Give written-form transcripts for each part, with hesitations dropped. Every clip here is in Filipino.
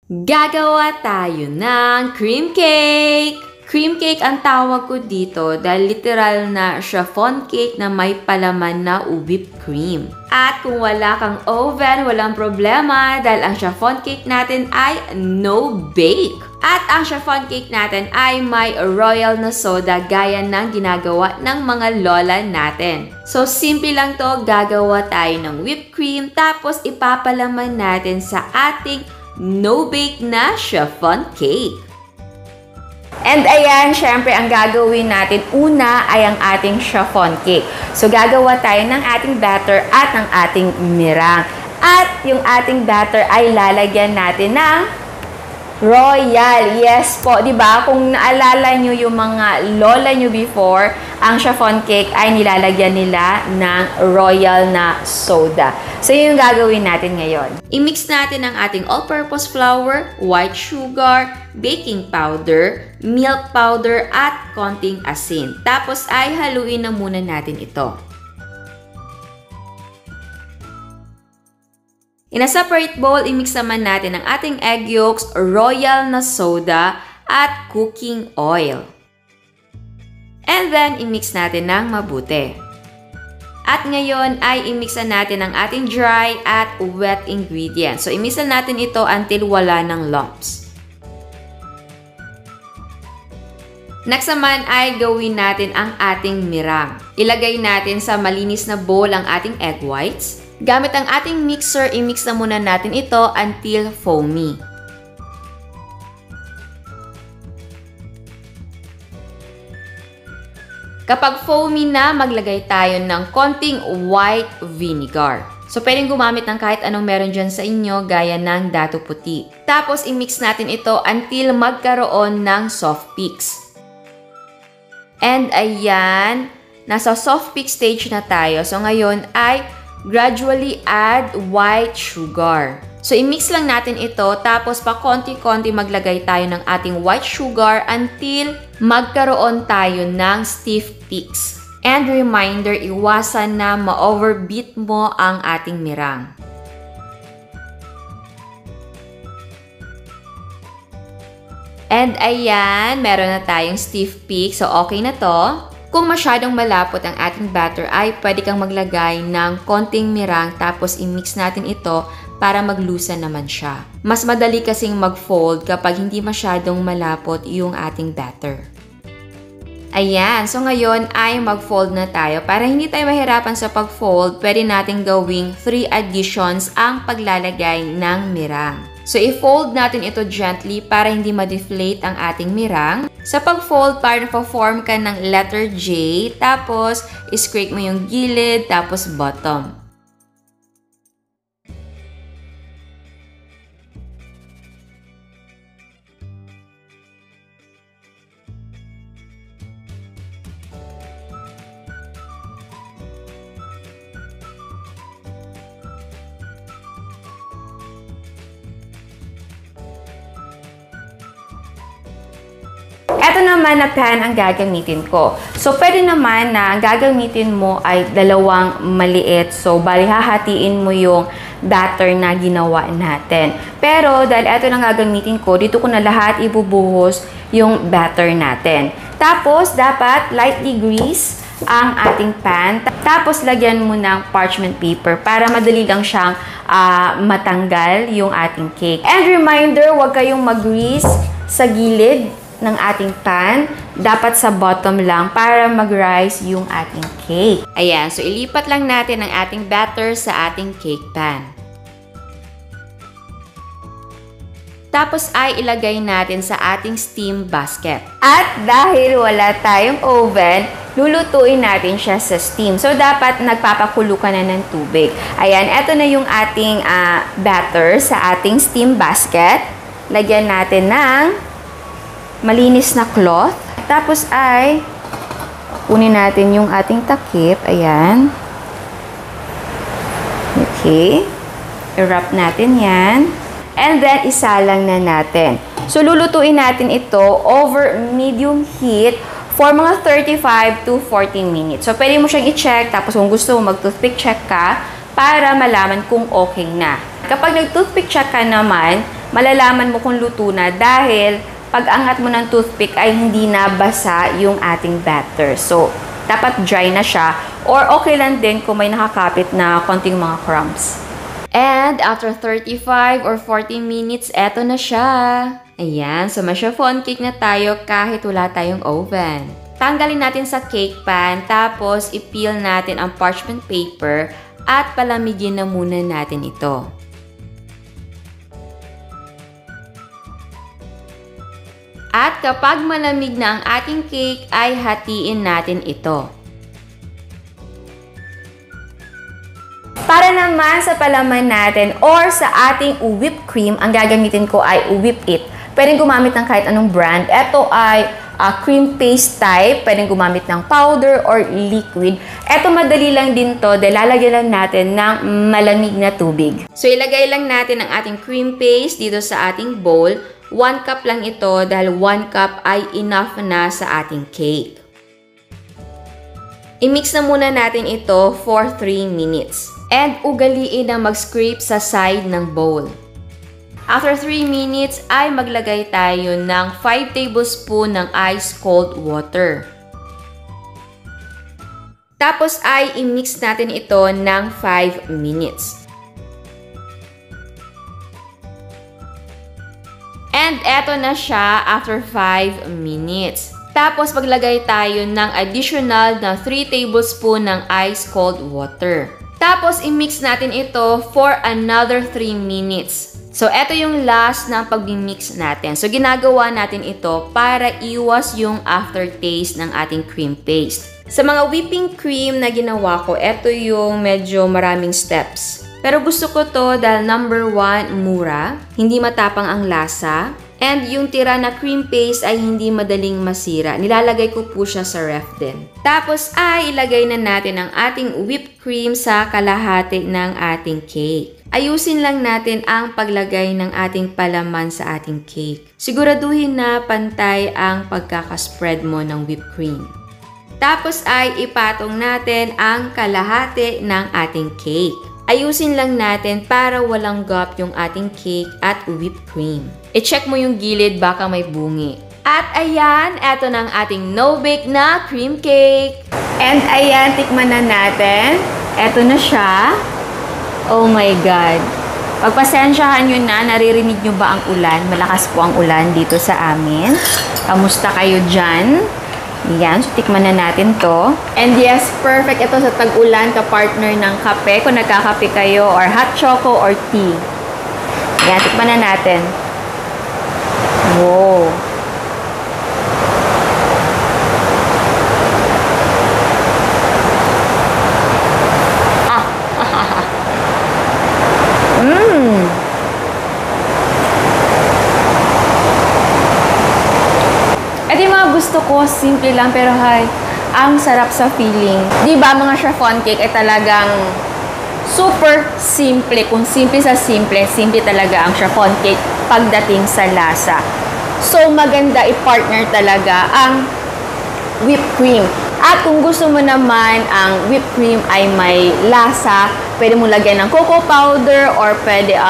Gagawa tayo ng cream cake! Cream cake ang tawag ko dito dahil literal na chiffon cake na may palaman na whipped cream. At kung wala kang oven, walang problema dahil ang chiffon cake natin ay no bake. At ang chiffon cake natin ay may royal na soda gaya ng ginagawa ng mga lola natin. So simple lang to, gagawa tayo ng whipped cream tapos ipapalaman natin sa ating no-bake na chiffon cake. And ayan, syempre ang gagawin natin una ay ang ating chiffon cake. So gagawa tayo ng ating batter at ng ating meringue. At yung ating batter ay lalagyan natin ng royal. Yes po, 'di ba? Kung naalala nyo yung mga lola nyo before, ang chiffon cake ay nilalagyan nila ng royal na soda. So yun yung gagawin natin ngayon. I-mix natin ang ating all-purpose flour, white sugar, baking powder, milk powder at konting asin. Tapos ay haluin na muna natin ito. In a separate bowl, i-mix naman natin ang ating egg yolks, royal na soda, at cooking oil. And then, i-mix natin ng mabuti. At ngayon ay i-mix natin ang ating dry at wet ingredients. So, i-mix natin ito until wala ng lumps. Next naman ay gawin natin ang ating meringue. Ilagay natin sa malinis na bowl ang ating egg whites. Gamit ang ating mixer, i-mix na muna natin ito until foamy. Kapag foamy na, maglagay tayo ng konting white vinegar. So, pwedeng gumamit ng kahit anong meron dyan sa inyo, gaya ng dato puti. Tapos, i-mix natin ito until magkaroon ng soft peaks. And ayan, nasa soft peak stage na tayo. So, ngayon ay gradually add white sugar. So, i-mix lang natin ito, tapos pa konti-konti maglagay tayo ng ating white sugar until magkaroon tayo ng stiff peaks. And reminder, iwasan na ma-overbeat mo ang ating meringue. And ayan, meron na tayong stiff peaks. So, okay na to. Kung masyadong malapot ang ating batter ay pwede kang maglagay ng konting meringue tapos i-mix natin ito para maglusa naman siya. Mas madali kasing mag-fold kapag hindi masyadong malapot yung ating batter. Ayan, so ngayon ay mag-fold na tayo. Para hindi tayo mahirapan sa pag-fold, pwede natin gawing 3 additions ang paglalagay ng meringue. So, i-fold natin ito gently para hindi ma-deflate ang ating meringue. Sa pag-fold, parang pa-form ka ng letter J, tapos i-scrape mo yung gilid, tapos bottom. Ito naman na pan ang gagamitin ko. So, pwede naman na ang gagamitin mo ay dalawang maliit. So, bali hahatiin mo yung batter na ginawa natin. Pero, dahil ito lang gagamitin ko, dito ko na lahat ibubuhos yung batter natin. Tapos, dapat lightly grease ang ating pan. Tapos, lagyan mo ng parchment paper para madali lang siyang matanggal yung ating cake. And reminder, huwag kayong mag-grease sa gilid ng ating pan, dapat sa bottom lang para mag-rise yung ating cake. Ayan, so ilipat lang natin ang ating batter sa ating cake pan. Tapos ay ilagay natin sa ating steam basket. At dahil wala tayong oven, lulutuin natin siya sa steam. So, dapat nagpapakulo ka na ng tubig. Ayan, eto na yung ating batter sa ating steam basket. Lagyan natin ng malinis na cloth. Tapos ay kunin natin yung ating takip. Ayan. Okay. I-wrap natin yan. And then, isalang na natin. So, lulutuin natin ito over medium heat for mga 35 to 40 minutes. So, pwede mo siyang i-check. Tapos, kung gusto mo, mag-toothpick check ka para malaman kung okay na. Kapag nag-toothpick check ka naman, malalaman mo kung luto na dahil pag angat mo ng toothpick ay hindi na basa yung ating batter. So, dapat dry na siya or okay lang din kung may nakakapit na konting mga crumbs. And after 35 or 40 minutes, eto na siya. Ayan, so may chiffon cake na tayo kahit wala tayong oven. Tanggalin natin sa cake pan, tapos i-peel natin ang parchment paper at palamigin na muna natin ito. At kapag malamig na ang ating cake, ay hatiin natin ito. Para naman sa palaman natin or sa ating whipped cream, ang gagamitin ko ay whip it. Pwedeng gumamit ng kahit anong brand. Ito ay cream paste type. Pwedeng gumamit ng powder or liquid. Ito madali lang din to dahil lalagyan lang natin ng malamig na tubig. So ilagay lang natin ang ating cream paste dito sa ating bowl. 1 cup lang ito dahil 1 cup ay enough na sa ating cake. I-mix na muna natin ito for 3 minutes. And ugaliin na mag-scrape sa side ng bowl. After 3 minutes ay maglagay tayo ng 5 tablespoon ng ice cold water. Tapos ay i-mix natin ito ng 5 minutes. And eto na siya after 5 minutes. Tapos maglagay tayo ng additional na 3 tablespoon ng ice cold water. Tapos i-mix natin ito for another 3 minutes. So eto yung last na pag-mix natin. So ginagawa natin ito para iwas yung aftertaste ng ating cream paste. Sa mga whipping cream na ginawa ko, eto yung medyo maraming steps. Pero gusto ko to dahil number 1, mura, hindi matapang ang lasa, and yung tira na cream paste ay hindi madaling masira. Nilalagay ko po siya sa ref din. Tapos ay ilagay na natin ang ating whipped cream sa kalahati ng ating cake. Ayusin lang natin ang paglagay ng ating palaman sa ating cake. Siguraduhin na pantay ang pagkakaspread mo ng whipped cream. Tapos ay ipatong natin ang kalahati ng ating cake. Ayusin lang natin para walang gap yung ating cake at whipped cream. I-check mo yung gilid, baka may bungi. At ayan, eto na ang ating no-bake na cream cake. And ayan, tikman na natin. Eto na siya. Oh my God. Pagpasensyahan nyo na, naririnig nyo ba ang ulan? Malakas po ang ulan dito sa amin. Kamusta kayo dyan? Yan, so tikman na natin to. And yes, perfect ito sa tag-ulan ka-partner ng kape. Kung nagkakape kayo, or hot choco, or tea. Yan, tikman na natin. Wow! Gusto ko, simple lang, pero ang sarap sa feeling. Diba, mga chiffon cake ay talagang super simple. Kung simple sa simple, simple talaga ang chiffon cake pagdating sa lasa. So, maganda i-partner talaga ang whipped cream. At kung gusto mo naman ang whipped cream ay may lasa, pwede mo lagyan ng cocoa powder or pwede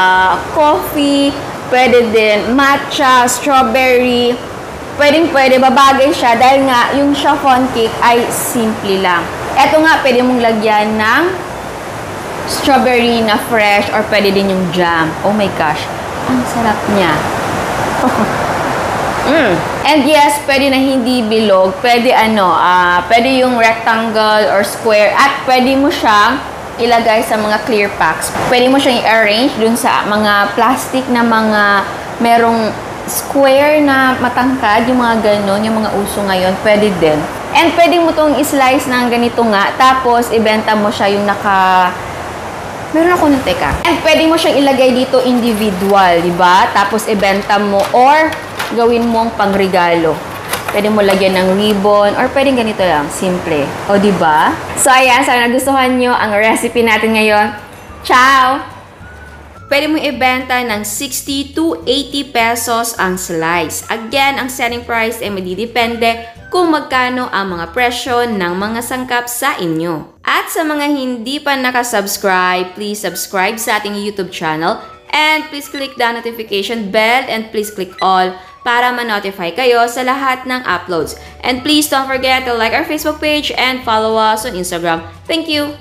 coffee, pwede din matcha, strawberry. Pwede, babagay siya dahil nga yung chiffon cake ay simple lang. Eto nga, pwede mong lagyan ng strawberry na fresh or pwede din yung jam. Oh my gosh, ang sarap niya. And yes, pwede na hindi bilog. Pwede pwede yung rectangle or square at pwede mo siyang ilagay sa mga clear packs. Pwede mo siyang i-arrange dun sa mga plastic na mga merong square na matangkad, yung mga ganon, yung mga uso ngayon, pwede din. And pwede mo itong i-slice ng ganito nga, tapos ibenta mo siya yung meron ako ng teka. And pwede mo siyang ilagay dito individual, di ba? Tapos ibenta mo or gawin mong pangregalo. Pwede mo lagyan ng ribbon or pwedeng ganito lang, simple. O, di ba? So, ayan, sana nagustuhan nyo ang recipe natin ngayon. Ciao! Pwede mo ibenta ng 60 to 80 pesos ang slice. Again, ang selling price ay madidepende kung magkano ang mga presyo ng mga sangkap sa inyo. At sa mga hindi pa nakasubscribe, please subscribe sa ating YouTube channel And please click the notification bell and please click all para ma-notify kayo sa lahat ng uploads. And please don't forget to like our Facebook page and follow us on Instagram. Thank you!